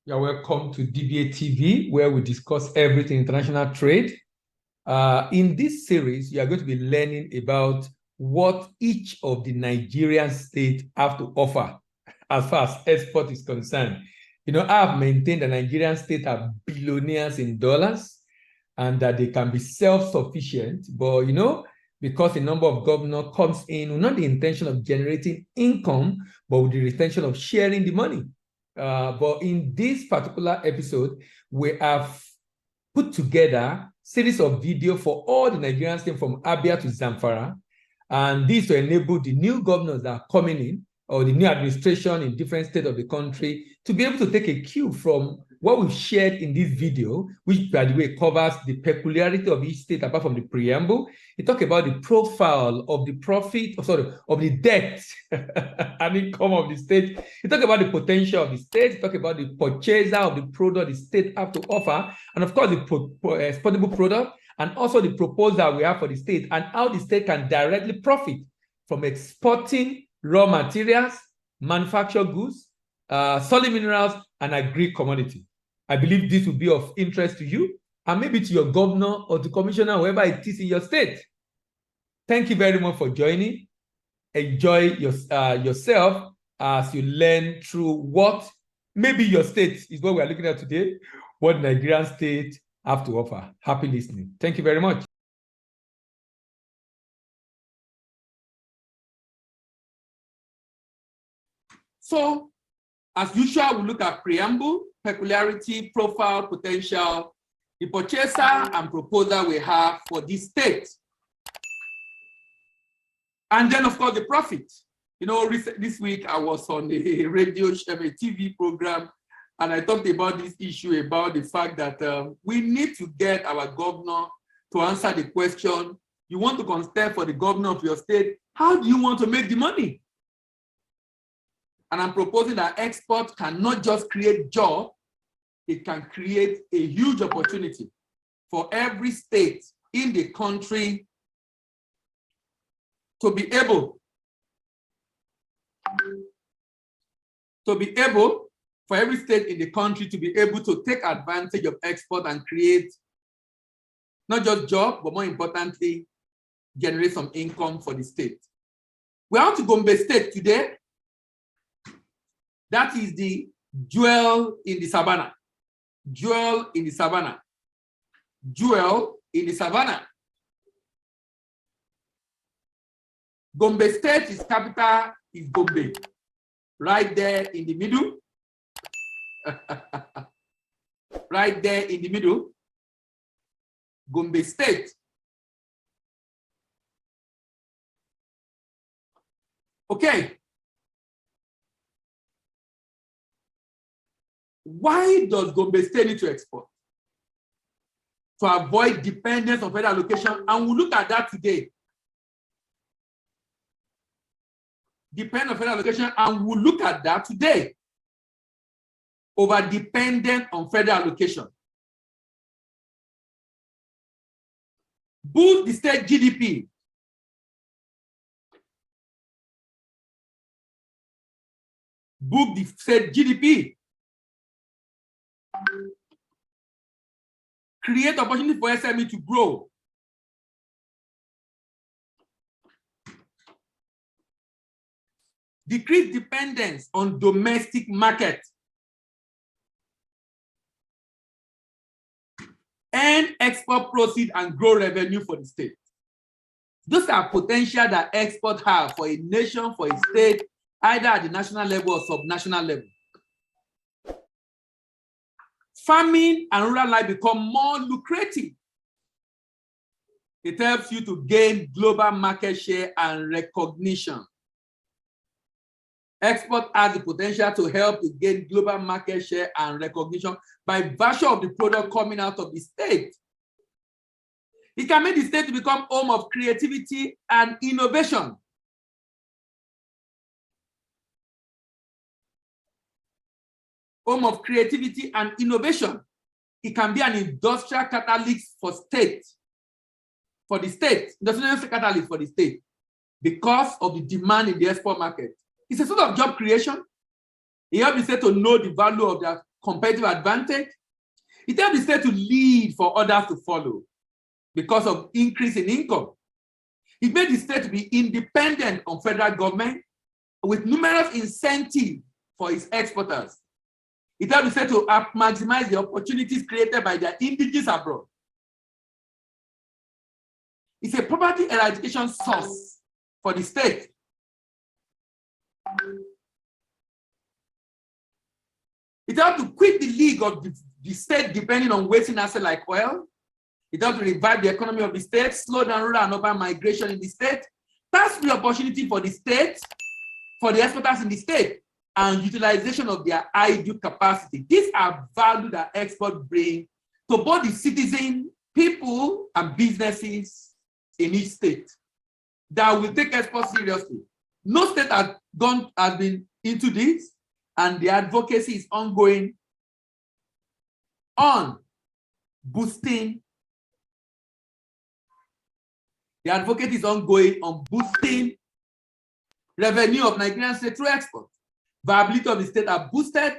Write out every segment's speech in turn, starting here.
You're welcome to DBA TV, where we discuss everything international trade. In this series, you are going to be learning about what each of the Nigerian states have to offer as far as export is concerned. I have maintained that Nigerian states are billionaires in dollars and that they can be self-sufficient, but because a number of governors comes in with not the intention of generating income, but with the intention of sharing the money. But in this particular episode, we have put together a series of videos for all the Nigerian states from Abia to Zamfara, and this to enable the new governors that are coming in, or the new administration in different states of the country, to be able to take a cue from what we've shared in this video, which, by the way, covers the peculiarity of each state apart from the preamble. It talks about the profile of the profit, of the debt and income of the state. It talks about the potential of the state. It talks about the purchaser of the product the state have to offer, and of course, the exportable product, and also the proposal we have for the state, and how the state can directly profit from exporting raw materials, manufactured goods, solid minerals, and agri-commodity. I believe this will be of interest to you and maybe to your governor or to commissioner, whoever it is in your state. Thank you very much for joining. Enjoy yourself as you learn through what maybe your state is what we are looking at today, what Nigerian state have to offer. Happy listening. Thank you very much. So, as usual, we look at preamble, peculiarity, profile, potential, the purchaser and proposer we have for this state. And then, of course, the profit. This week I was on a radio show, a TV program, and I talked about this issue about the fact that we need to get our governor to answer the question, you want to contest for the governor of your state, how do you want to make the money? And I'm proposing that export cannot just create jobs, it can create a huge opportunity for every state in the country to be able for every state in the country to be able to take advantage of export and create not just jobs, but more importantly, generate some income for the state. We're out to Gombe State today. That is the jewel in the savannah. Jewel in the savannah. Jewel in the savannah. Gombe State, its capital is Gombe. Right there in the middle. Right there in the middle. Gombe State. Okay. Why does Gombe State need to export? To avoid dependence on federal allocation, and we'll look at that today. Depend on federal allocation, and we'll look at that today. Over dependent on federal allocation. Boost the state GDP. Boost the state GDP. Create opportunity for SME to grow. Decrease dependence on domestic market. And export proceeds and grow revenue for the state. Those are potential that export have for a nation, for a state, either at the national level or subnational level. Farming and rural life become more lucrative. It helps you to gain global market share and recognition. Export has the potential to help to gain global market share and recognition by virtue of the product coming out of the state. It can make the state to become home of creativity and innovation. Home of creativity and innovation. It can be an industrial catalyst for state, for the state, industrial catalyst for the state, because of the demand in the export market. It's a sort of job creation. It helps the state to know the value of their competitive advantage. It helps the state to lead for others to follow because of increase in income. It made the state to be independent on federal government with numerous incentives for its exporters. It helped the state to maximize the opportunities created by their indigenous abroad. It's a poverty eradication source for the state. It helped to quit the league of the state depending on wasting assets like oil. It helped to revive the economy of the state, slow down rural and urban migration in the state. That's the opportunity for the state, for the exporters in the state, and utilization of their ideal capacity. These are value that export bring to both the citizen, people, and businesses in each state that will take export seriously. No state has been into this, and the advocacy is ongoing on boosting. The advocacy is ongoing on boosting revenue of Nigerian state through export. Viability of the state are boosted.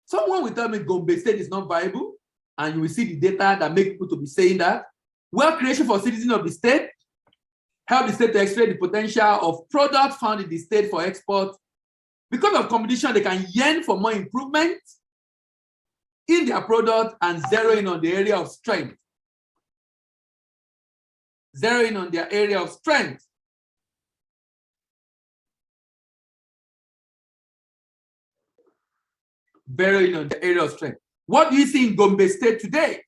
Someone will tell me Gombe state is not viable, and you will see the data that make people to be saying that. Wealth creation for citizens of the state, help the state to exploit the potential of products found in the state for export. Because of competition, they can yearn for more improvement in their product and zero in on the area of strength. Zero in on their area of strength. Zero in on the area of strength. What do you see in Gombe state today?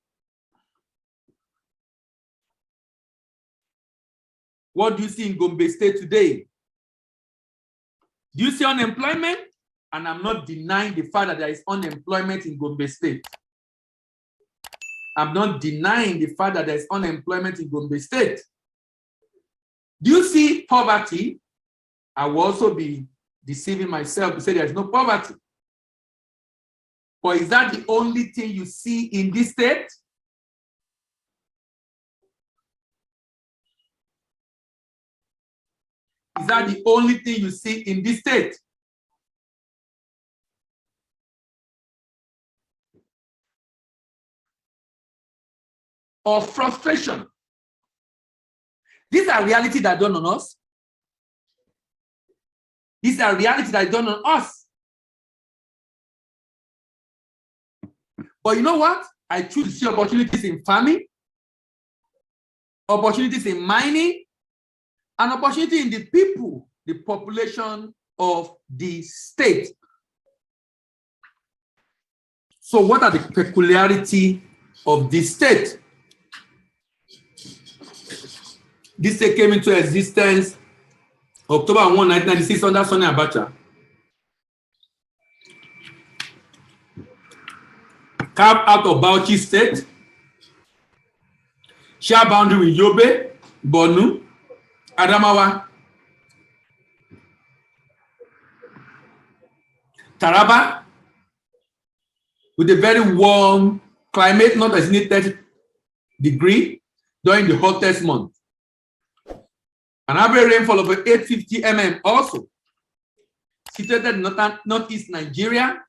What do you see in Gombe state today? Do you see unemployment? And I'm not denying the fact that there is unemployment in Gombe state. I'm not denying the fact that there is unemployment in Gombe state. Do you see poverty? I will also be deceiving myself to say there is no poverty. But is that the only thing you see in this state? Is that the only thing you see in this state? Or frustration? These are realities that dawn on us. These are realities that dawn on us. But you know what? I choose to see opportunities in farming, opportunities in mining, and opportunity in the people, the population of the state. So what are the peculiarities of this state? This state came into existence October 1, 1996 under Sani Abacha. Carved out of Bauchi state, share boundary with Yobe, Borno, Adamawa, Taraba, with a very warm climate, not exceeding 30 degrees during the hottest month. An average rainfall of 850 mm also. Situated in northeast Nigeria,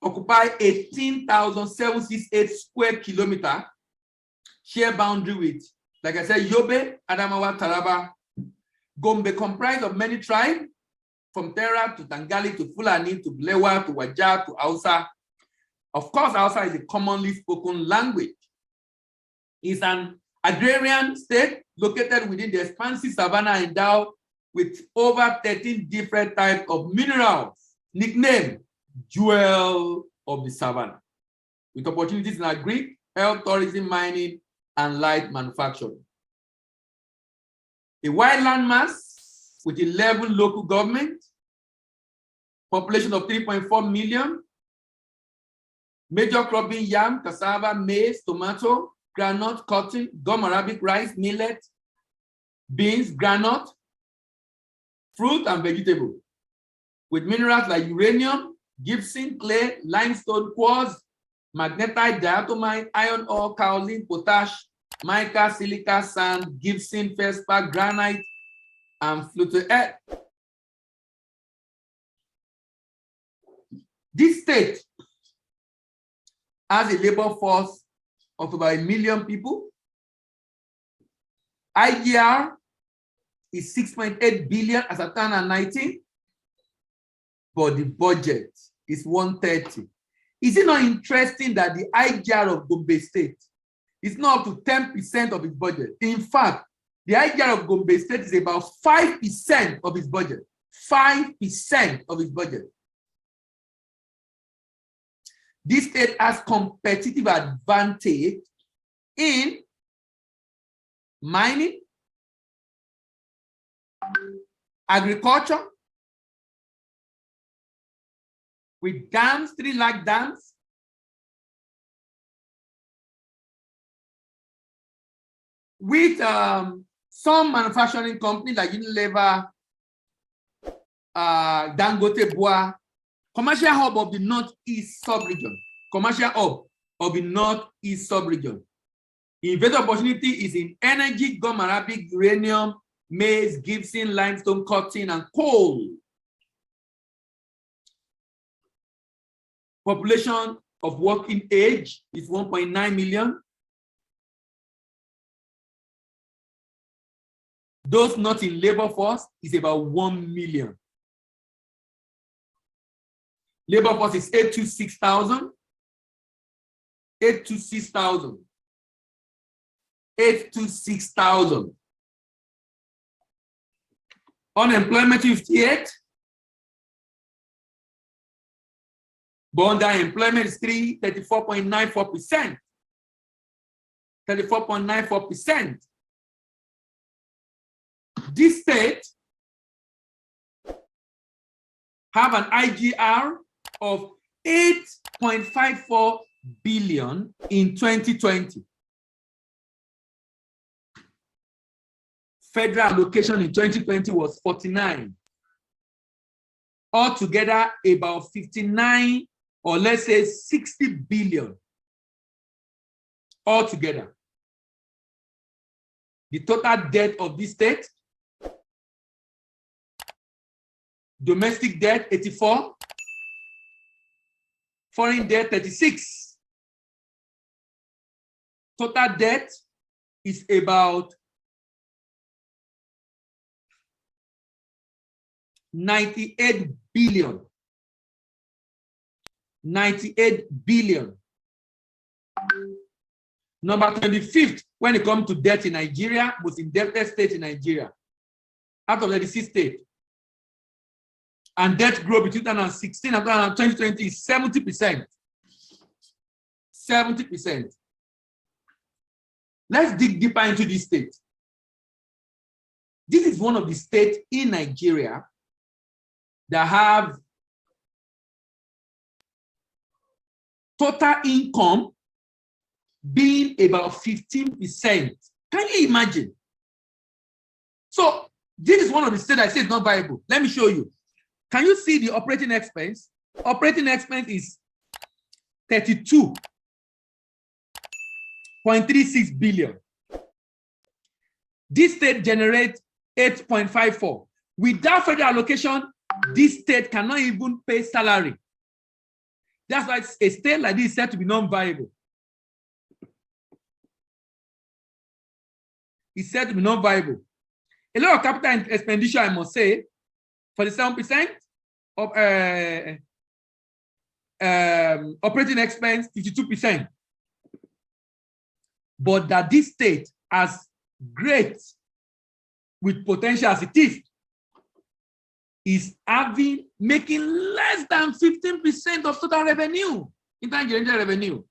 occupy 18,768 square kilometers, share boundary with, like I said, Yobe, Adamawa, Taraba. Gombe comprised of many tribes, from Tera to Tangali to Fulani to Blewa to Wajah to Hausa. Of course, Hausa is a commonly spoken language. It's an agrarian state located within the expansive savanna endowed with over 13 different types of minerals, nicknamed Jewel of the Savannah, with opportunities in agri, health, tourism, mining, and light manufacturing. A wide landmass with 11 local governments, population of 3.4 million, major cropping yam, cassava, maize, tomato, groundnut, cotton, gum Arabic rice, millet, beans, groundnut, fruit and vegetable, with minerals like uranium, gypsum, clay, limestone, quartz, magnetite, diatomite, iron ore, kaolin, potash, mica, silica, sand, gypsum, feldspar, granite, and fluted earth. This state has a labor force of about 1 million people. IGR is 6.8 billion as of 2019, but the budget is 130. Is it not interesting that the IGR of Gombe State is not up to 10% of its budget? In fact, the IGR of Gombe State is about 5% of its budget. 5% of its budget. This state has competitive advantage in mining, agriculture, with dams, 3 lakh dams, with some manufacturing companies like Unilever, Dangote Bois, commercial hub of the Northeast sub-region. Commercial hub of the Northeast sub-region. Investment opportunity is in energy, gum, Arabic, uranium, maize, gypsum, limestone, cotton, and coal. Population of working age is 1.9 million. Those not in labor force is about 1 million. Labor force is 826,000. 826,000. 826,000. Unemployment 58. But underemployment is 34.94%. 34.94%. This state have an IGR of 8.54 billion in 2020. Federal allocation in 2020 was 49. Altogether, about 59, or let's say 60 billion altogether. The total debt of this state, domestic debt 84, foreign debt 36. Total debt is about 98 billion. 98 billion. Number 25th, when it comes to debt in Nigeria, most indebted state in Nigeria, out of the 36 states. And debt growth between 2016 and 2020 is 70%. 70%. Let's dig deeper into this state. This is one of the states in Nigeria that have total income being about 15%. Can you imagine? So this is one of the states I say it's not viable. Let me show you. Can you see the operating expense? Operating expense is 32.36 billion. This state generates 8.54. Without federal allocation, this state cannot even pay salary. That's why a state like this is said to be non-viable. It's said to be non-viable. A lot of capital expenditure, I must say, for the 7% of operating expense, 52%. But that this state, as great with potential as it is making less than 15% of total revenue, internal revenue.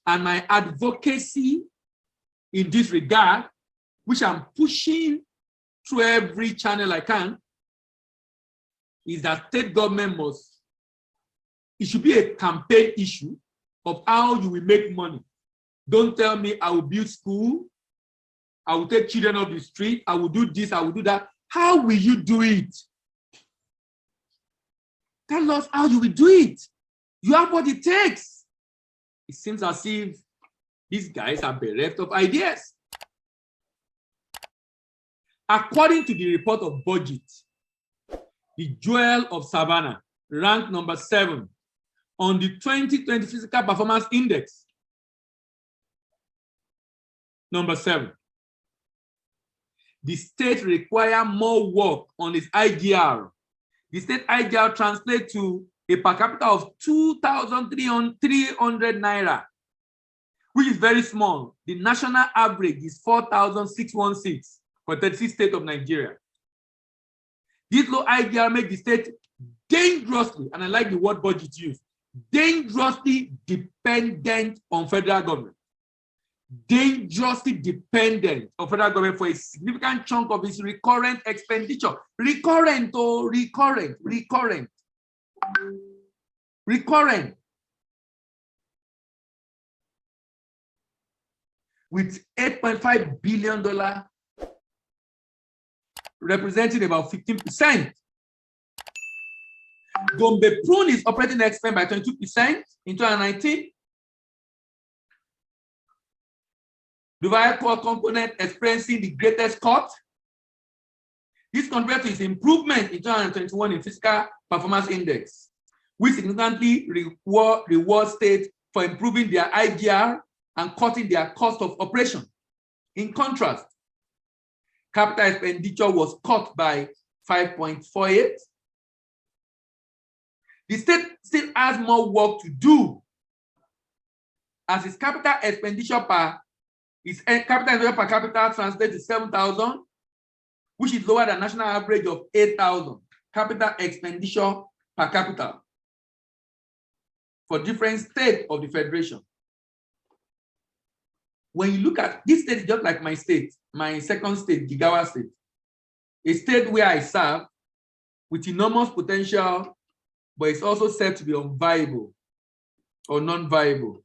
And my advocacy in this regard, which I'm pushing through every channel I can, is that state government it should be a campaign issue of how you will make money. Don't tell me I will build school, I will take children off the street, I will do this, I will do that. How will you do it? Tell us how you will do it. You have what it takes. It seems as if these guys are bereft of ideas. According to the report of budget, the Jewel of Savannah ranked number 7 on the 2020 Physical Performance Index Number 7. The state require more work on its IGR. The state IGR translates to a per capita of 2,300 naira, which is very small. The national average is 4,616 for 36 states of Nigeria. This low IGR makes the state dangerously, and I like the word budget used, dangerously dependent on federal government. Dangerously dependent on federal government for a significant chunk of its recurrent expenditure. Recurrent. With $8.5 billion representing about 15%. Gombe pruned its operating expense by 22% in 2019. The Dubai core component experiencing the greatest cut. This compared to its improvement in 2021 in fiscal performance index, which significantly reward states for improving their IGR and cutting their cost of operation. In contrast, capital expenditure was cut by 5.48. The state still has more work to do, as its capital expenditure per capita translates to 7,000, which is lower than national average of 8,000 capital expenditure per capita for different states of the federation. When you look at this state, is just like my state, my second state, Jigawa State, a state where I serve with enormous potential, but it's also said to be unviable or non-viable.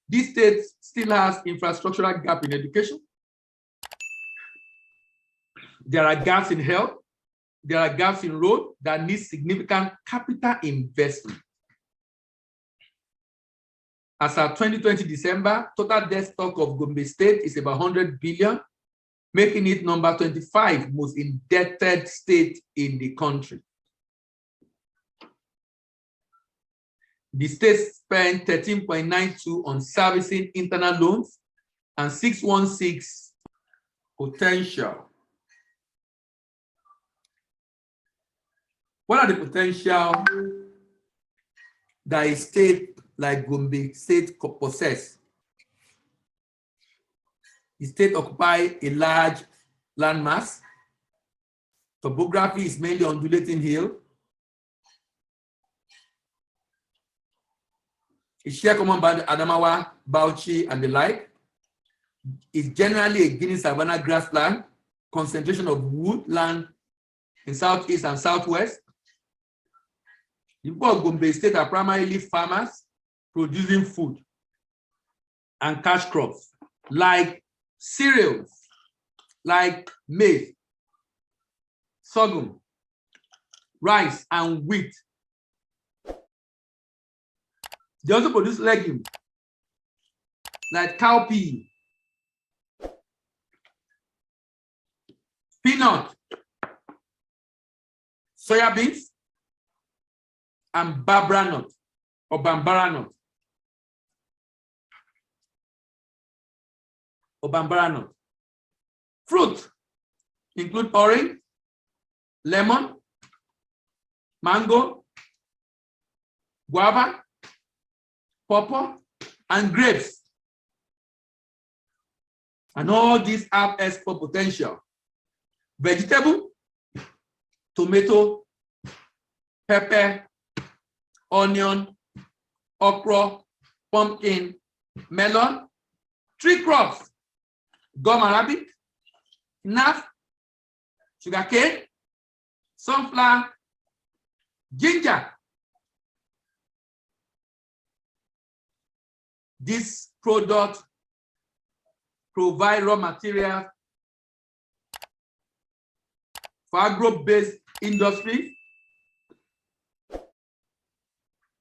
This state still has infrastructural gap in education. There are gaps in health. There are gaps in road that need significant capital investment. As of 2020 December, total debt stock of Gombe State is about 100 billion, making it number 25 most indebted state in the country. The state spent 13.92 on servicing internal loans and 616 potential. What are the potential that a state like Gombe State possess? The state occupies a large landmass. Topography is mainly undulating hill. It shares common boundary Adamawa, Bauchi, and the like. It's generally a Guinea savanna grassland, concentration of woodland in southeast and southwest. The people of Gombe State are primarily farmers producing food and cash crops like cereals, like maize, sorghum, rice, and wheat. They also produce legumes like cowpea, peanut, soya beans, and barbara nut or bambara nut. Fruit include orange, lemon, mango, guava, pawpaw, and grapes. And all these have export potential. Vegetable, tomato, pepper, onion, okra, pumpkin, melon, tree crops, gum arabic, nut, sugarcane, sunflower, ginger. This product provide raw material for agro-based industry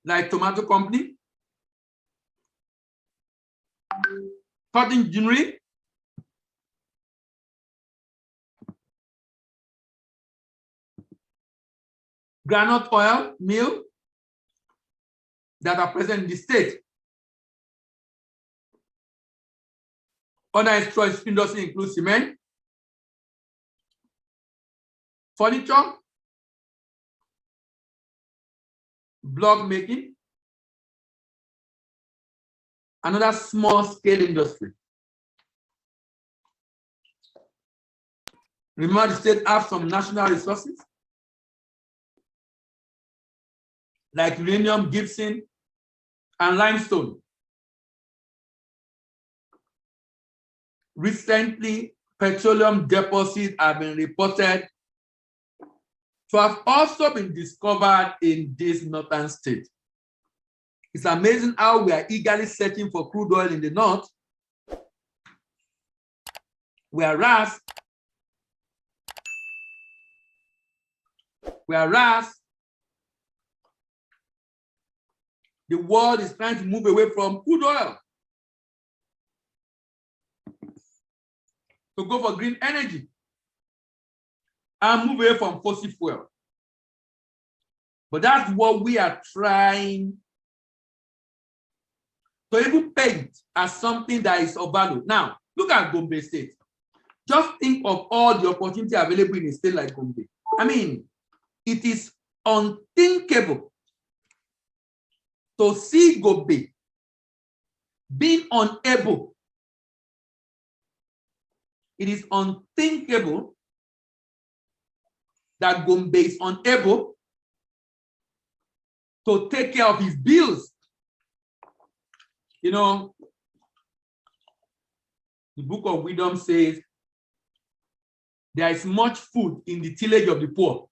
like tomato company, cotton ginnery, groundnut oil mill that are present in the state. Other industry include cement, furniture, block making, another small scale industry. Remember, the state have some national resources like uranium, gypsum, and limestone. Recently, petroleum deposits have been reported to have also been discovered in this northern state. It's amazing how we are eagerly searching for crude oil in the north, whereas the world is trying to move away from crude oil to go for green energy and move away from fossil fuel. But that's what we are trying to even paint as something that is of value. Now, look at Gombe State. Just think of all the opportunity available in a state like Gombe. I mean, it is unthinkable to see Gombe being unable. It is unthinkable that Gombe is unable to take care of his bills. You know, the book of wisdom says, there is much food in the tillage of the poor.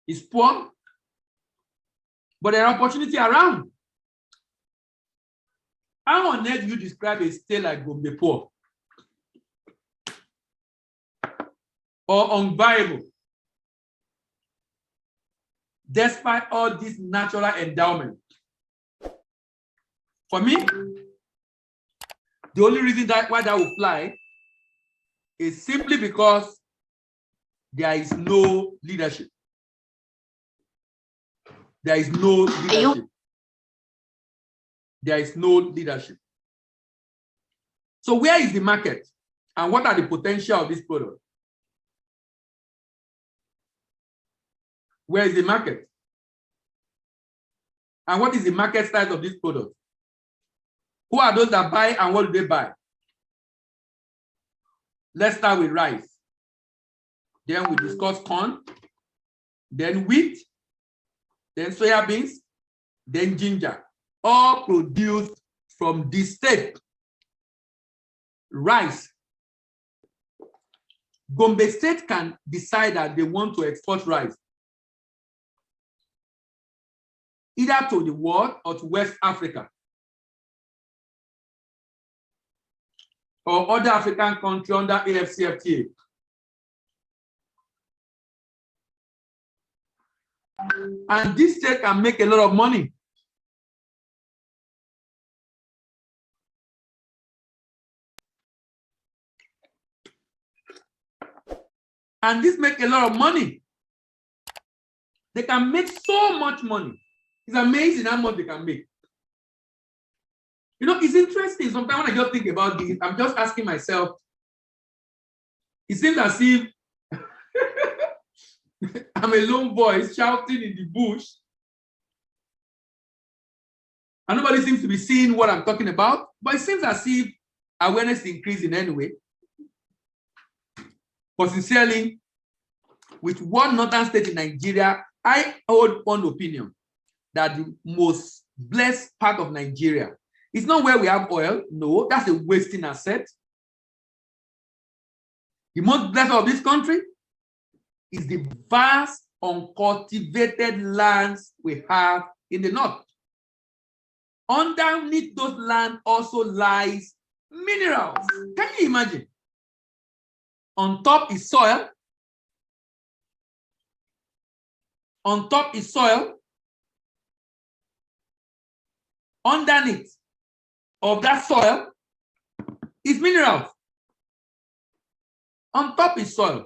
It's poor, but there are opportunities around. How on earth do you describe a state like Gombe poor or unviable, despite all this natural endowment? For me, the only reason why that will fly is simply because there is no leadership. There is no leadership. There is no leadership. So where is the market? And what are the potential of this product? Where is the market? And what is the market size of this product? Who are those that buy and what do they buy? Let's start with rice. Then we discuss corn, then wheat, then soya beans, then ginger, all produced from this state. Rice. Gombe State can decide that they want to export rice either to the world or to West Africa or other African country under AFCFTA. And this state can make a lot of money. And this make a lot of money. They can make so much money. It's amazing how much they can make. You know, it's interesting. Sometimes when I just think about this, I'm just asking myself, it seems as if I'm a lone voice shouting in the bush, and nobody seems to be seeing what I'm talking about. But it seems as if awareness increased in any way. But sincerely, with one northern state in Nigeria, I hold one opinion that the most blessed part of Nigeria is not where we have oil. No, that's a wasting asset. The most blessed of this country is the vast uncultivated lands we have in the north. Underneath those lands also lies minerals. Can you imagine? On top is soil. On top is soil. Underneath of that soil is minerals. On top is soil,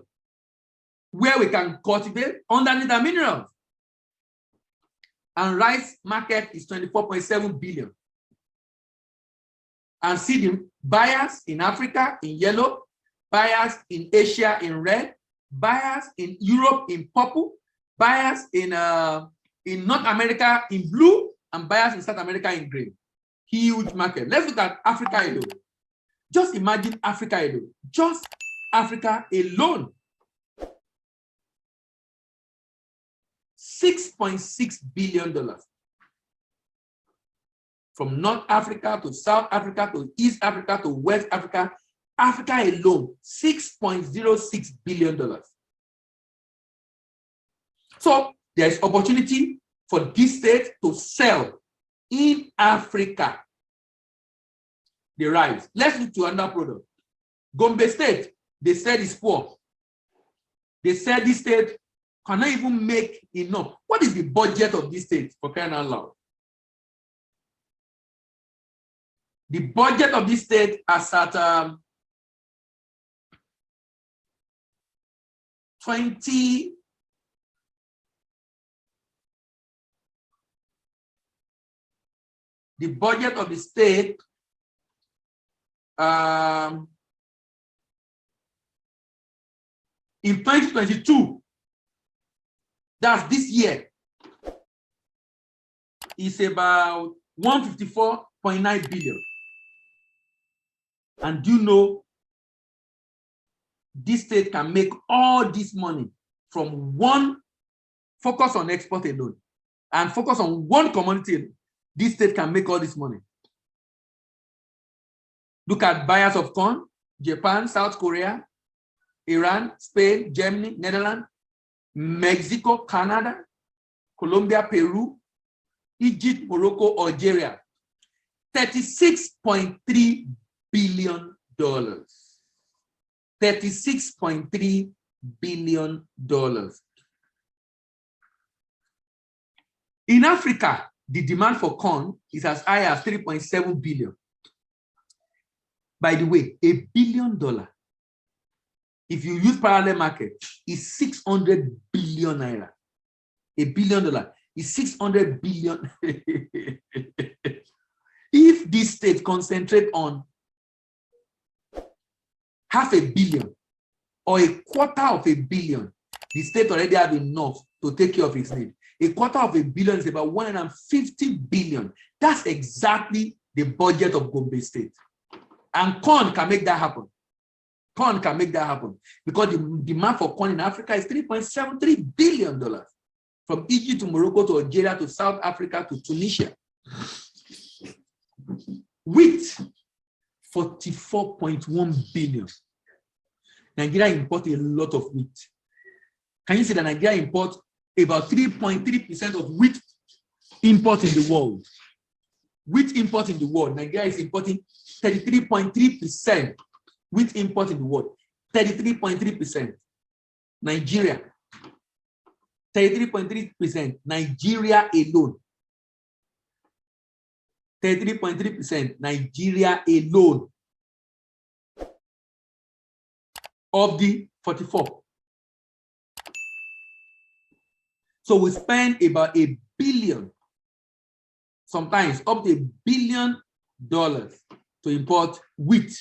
where we can cultivate. Underneath the minerals. And rice market is 24.7 billion. and see the buyers in Africa in yellow, buyers in Asia in red, buyers in Europe in purple, buyers in North America in blue, and buyers in South America in green. Huge market. Let's look at Africa alone. Just imagine Africa alone. Just Africa alone. $6.6 billion. From North Africa to South Africa to East Africa to West Africa, Africa alone, $6.06 billion. So there is opportunity for this state to sell in Africa. The rice. Let's look to another product. Gombe State, they said is poor. They said this state cannot even make enough. What is the budget of this state, for crying out loud? The budget of this state is at 20. The budget of the state in 2022, that's this year, is about 154.9 billion. And do you know this state can make all this money from one focus on export alone and focus on one commodity alone? This state can make all this money. Look at buyers of corn: Japan, South Korea, Iran, Spain, Germany, Netherlands, Mexico, Canada, Colombia, Peru, Egypt, Morocco, Algeria. $36.3 billion. $36.3 billion. In Africa, the demand for corn is as high as 3.7 billion. By the way, $1 billion, if you use parallel market, is 600 billion naira. $1 billion is 600 billion. If this state concentrate on $500 million or $250 million, the state already have enough to take care of its need. $250 million is about 150 billion. That's exactly the budget of Gombe State. And corn can make that happen. Corn can make that happen because the demand for corn in Africa is $3.73 billion. From Egypt to Morocco to Algeria to South Africa to Tunisia. Wheat, 44.1 billion. Nigeria imports a lot of wheat. Can you see that Nigeria imports about 3.3% of wheat import in the world? Wheat import in the world, Nigeria is importing 33.3% wheat import in the world. 33.3%. Nigeria, 33.3%. Nigeria alone. 33.3%. Nigeria alone. Of the 44. So we spend about $1 billion, sometimes up to $1 billion to import wheat,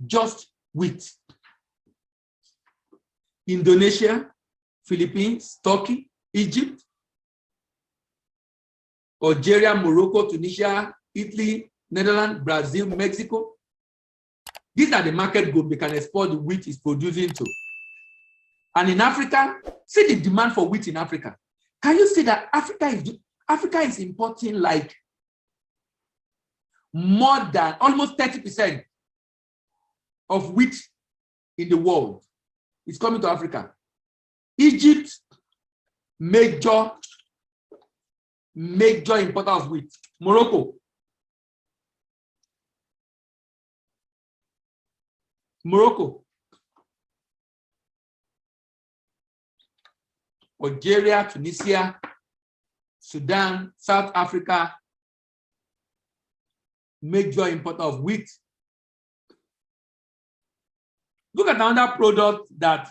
just wheat. Indonesia, Philippines, Turkey, Egypt, Algeria, Morocco, Tunisia, Italy, Netherlands, Brazil, Mexico. These are the market group they can export the wheat is producing to. And in Africa, see the demand for wheat in Africa. Can you see that Africa is importing like more than almost 30% of wheat in the world is coming to Africa. Egypt, major importer of wheat. Morocco, Algeria, Tunisia, Sudan, South Africa, major importer of wheat. Look at another product that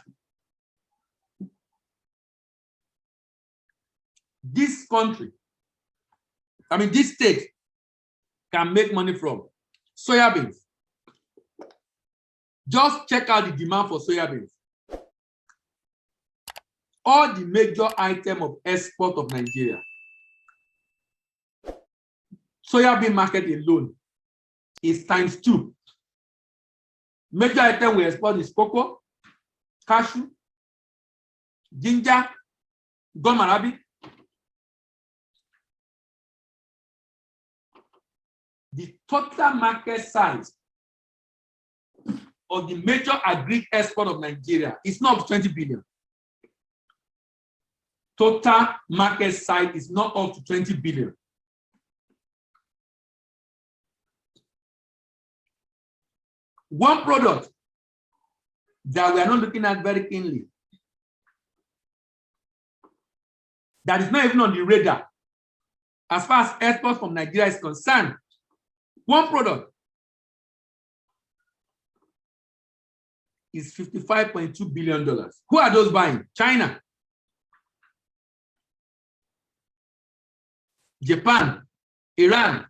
this country, this state can make money from. Soya beans. Just check out the demand for soya beans. All the major items of export of Nigeria. Soya bean market alone is ×2. Major item we export is cocoa, cashew, ginger, gum arabic. The total market size of the major agri export of Nigeria is not 20 billion. Total market size is not up to 20 billion. One product that we are not looking at very keenly, that is not even on the radar as far as export from Nigeria is concerned. One product is $55.2 billion. Who are those buying? China, Japan, Iran,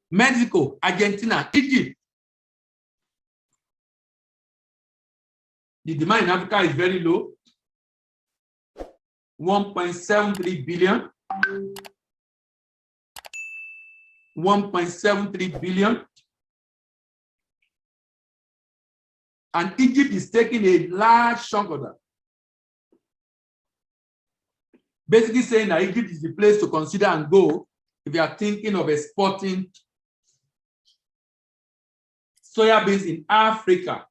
Mexico, Argentina, Egypt. The demand in Africa is very low, 1.73 billion. 1.73 billion. And Egypt is taking a large chunk of that. Basically saying that Egypt is the place to consider and go if you are thinking of exporting soya beans in Africa.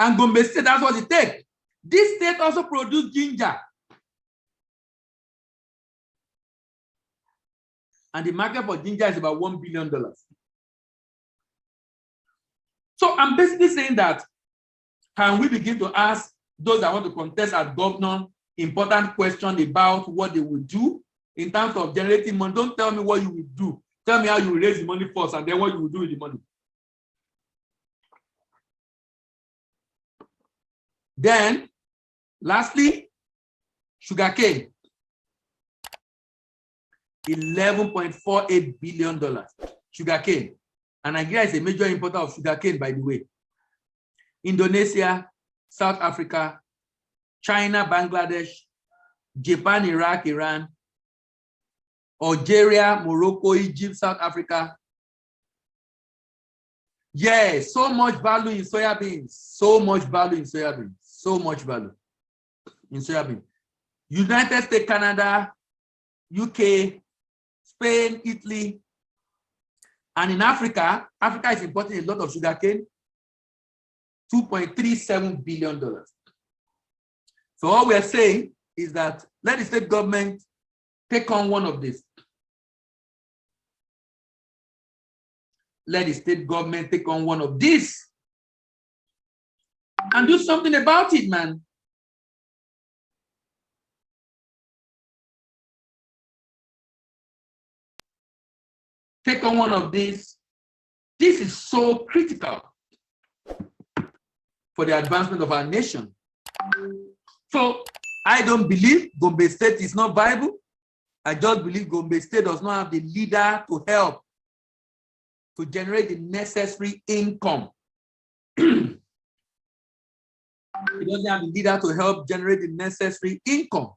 And Gombe State, that's what it takes. This state also produces ginger. And the market for ginger is about $1 billion. So I'm basically saying that, can we begin to ask those that want to contest as governor important questions about what they will do in terms of generating money? Don't tell me what you will do. Tell me how you will raise the money first and then what you will do with the money. Then, lastly, sugarcane. $11.48 billion. Sugarcane. And Nigeria is a major importer of sugarcane, by the way. Indonesia, South Africa, China, Bangladesh, Japan, Iraq, Iran, Algeria, Morocco, Egypt, South Africa. Yes, so much value in soya beans. So much value in soya beans. So much value in soya beans. United States, Canada, UK, Spain, Italy, and in Africa, Africa is importing a lot of sugarcane, $2.37 billion. So all we are saying is that let the state government take on one of these. Let the state government take on one of these and do something about it, man. Take on one of these. This is so critical for the advancement of our nation. So I don't believe Gombe State is not viable. I just believe Gombe State does not have the leader to help to generate the necessary income. It doesn't have the leader to help generate the necessary income.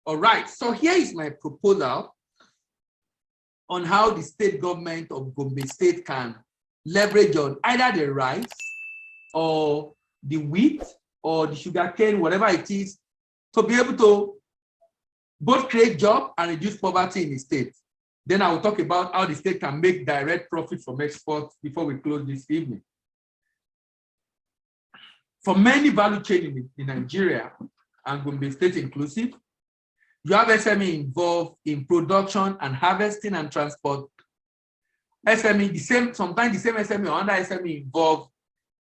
All right, so here is my proposal on how the state government of Gombe State can leverage on either the rice or the wheat or the sugarcane, whatever it is, to be able to both create jobs and reduce poverty in the state. Then I will talk about how the state can make direct profit from exports before we close this evening. For many value chains in Nigeria, and Gombe State inclusive, you have SME involved in production and harvesting and transport. SME, sometimes the same SME or under SME involved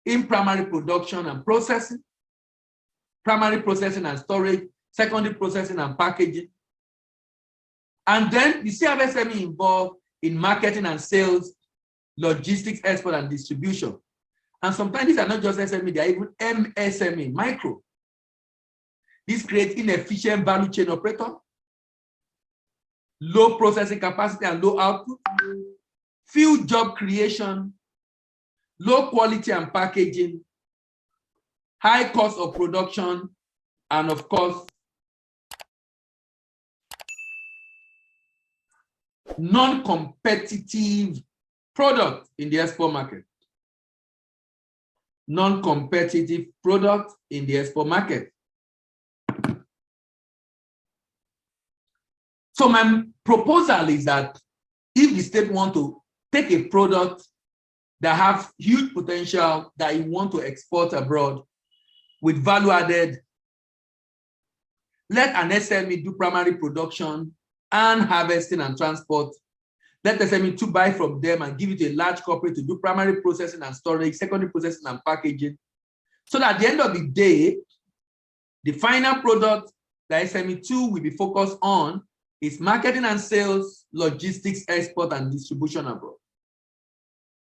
in primary production and processing, primary processing and storage, secondary processing and packaging. And then you still have SME involved in marketing and sales, logistics, export and distribution. And sometimes these are not just SME, they are even MSME, micro. This creates inefficient value chain operator, low processing capacity and low output, few job creation, low quality and packaging, high cost of production, and of course, non-competitive product in the export market. Non-competitive product in the export market. So my proposal is that if the state want to take a product that have huge potential that you want to export abroad with value added, let an SME do primary production and harvesting and transport. Let SME to buy from them and give it to a large corporate to do primary processing and storage, secondary processing and packaging. So that at the end of the day, the final product that SME2 will be focused on is marketing and sales, logistics, export, and distribution abroad.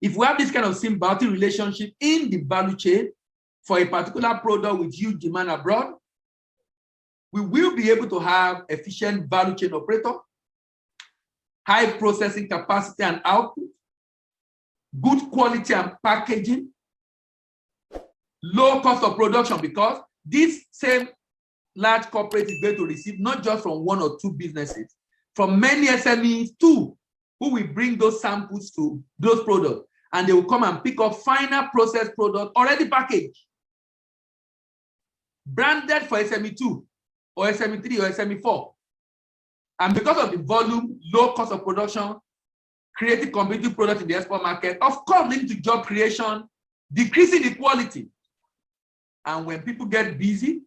If we have this kind of symbiotic relationship in the value chain for a particular product with huge demand abroad, we will be able to have efficient value chain operator, high processing capacity and output, good quality and packaging, low cost of production, because this same large corporate is going to receive not just from one or two businesses, from many SMEs too, who will bring those samples to those products, and they will come and pick up final processed product already packaged, branded for SME2 or SME3 or SME4. And because of the volume, low cost of production, creating competitive product in the export market, of course, leading to job creation, decreasing the quality. And when people get busy,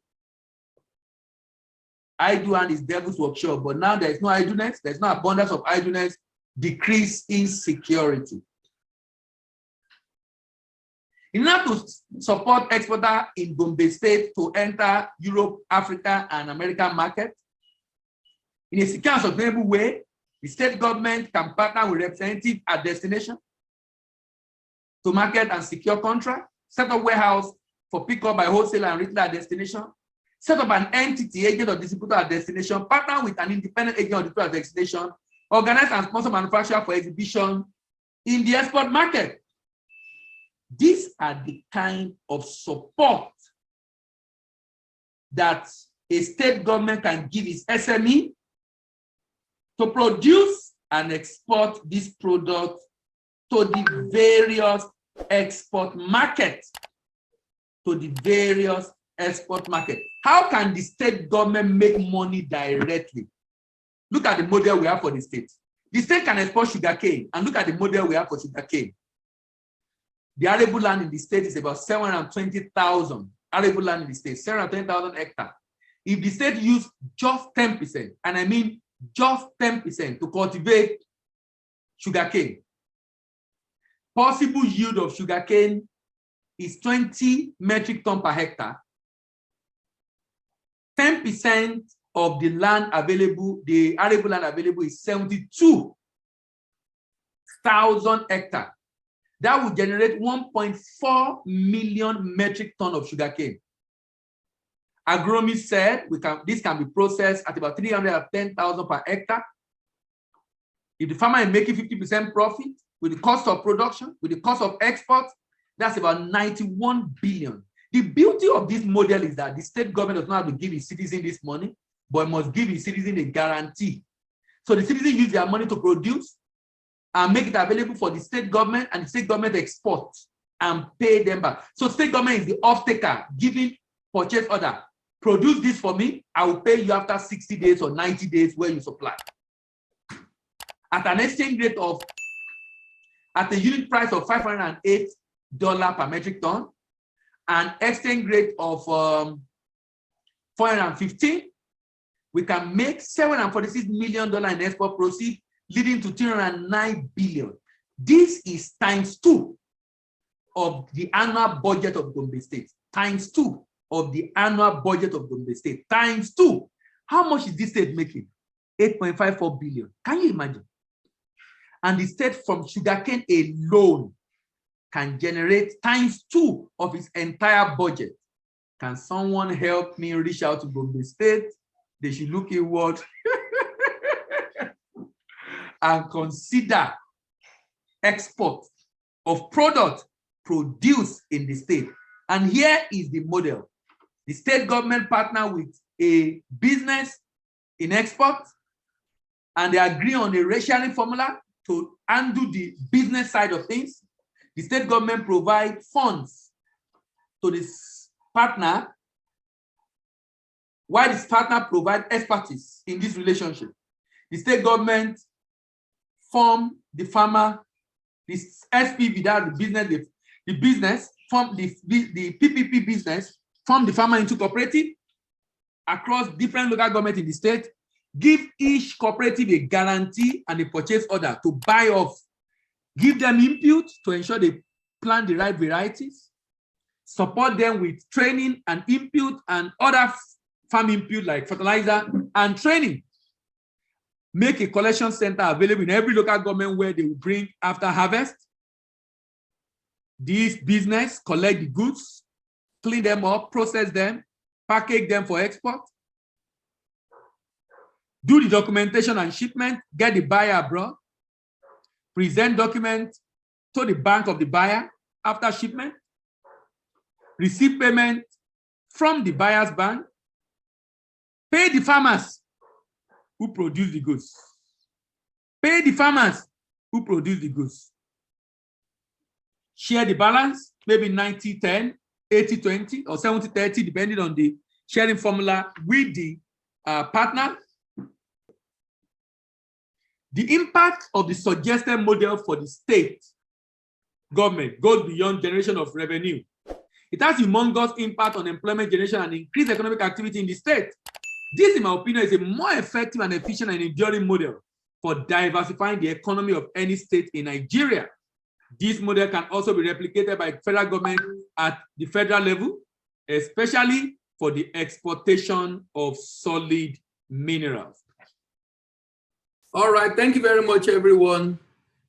idle hand is devil's workshop. But now there is no idleness, there's no abundance of idleness, decrease in security. In order to support exporters in Gombe State to enter Europe, Africa, and American market, in a secure and sustainable way, the state government can partner with representatives at destination to market and secure contract, set up warehouse for pickup by wholesaler and retailer at destination, set up an entity, agent or distributor at destination, partner with an independent agent or distributor at destination, organize and sponsor manufacturer for exhibition in the export market. These are the kind of support that a state government can give its SME to produce and export this product to the various export markets. To the various export markets. How can the state government make money directly? Look at the model we have for the state. The state can export sugarcane, and look at the model we have for sugarcane. The arable land in the state is about 720,000 arable land in the state, 720,000 hectares. If the state use just 10%, and I mean just 10% to cultivate sugarcane, possible yield of sugarcane is 20 metric tons per hectare. 10% of the land available, the arable land available is 72,000 hectares. That would generate 1.4 million metric tons of sugarcane. Agronomists said this can be processed at about 310,000 per hectare. If the farmer is making 50% profit with the cost of production, with the cost of export, that's about 91 billion. The beauty of this model is that the state government does not have to give its citizen this money, but must give its citizen a guarantee. So the citizen use their money to produce and make it available for the state government, and the state government export and pay them back. So state government is the off-taker giving purchase order. Produce this for me, I will pay you after 60 days or 90 days where you supply. At an exchange rate of, at a unit price of $508 per metric ton, and exchange rate of 415, we can make $746 million in export proceeds, leading to 309 billion. This is ×2 of the annual budget of Gombe State. ×2 of the annual budget of Gombe State. ×2. How much is this state making? 8.54 billion. Can you imagine? And the state from sugarcane alone can generate ×2 of its entire budget. Can someone help me reach out to Gombe State? They should look inward and consider export of product produced in the state. And here is the model. The state government partner with a business in export, and they agree on a rationing formula to undo the business side of things. The state government provides funds to this partner, while this partner provides expertise in this relationship. The state government form the farmer, this SPV, that the business form the PPP business, form the farmer into cooperative across different local governments in the state, give each cooperative a guarantee and a purchase order to buy off, give them input to ensure they plant the right varieties, support them with training and input and other farm input like fertilizer and training. Make a collection center available in every local government where they will bring after harvest. This business collect the goods, clean them up, process them, package them for export, do the documentation and shipment, get the buyer abroad, present document to the bank of the buyer after shipment, receive payment from the buyer's bank, pay the farmers who produce the goods. Pay the farmers who produce the goods. Share the balance, maybe 90-10, 80-20, or 70-30, depending on the sharing formula with the partner. The impact of the suggested model for the state government goes beyond generation of revenue. It has humongous impact on employment generation and increased economic activity in the state. This, in my opinion, is a more effective and efficient and enduring model for diversifying the economy of any state in Nigeria. This model can also be replicated by the federal government at the federal level, especially for the exportation of solid minerals. All right, thank you very much, everyone.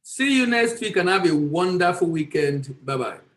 See you next week and have a wonderful weekend. Bye-bye.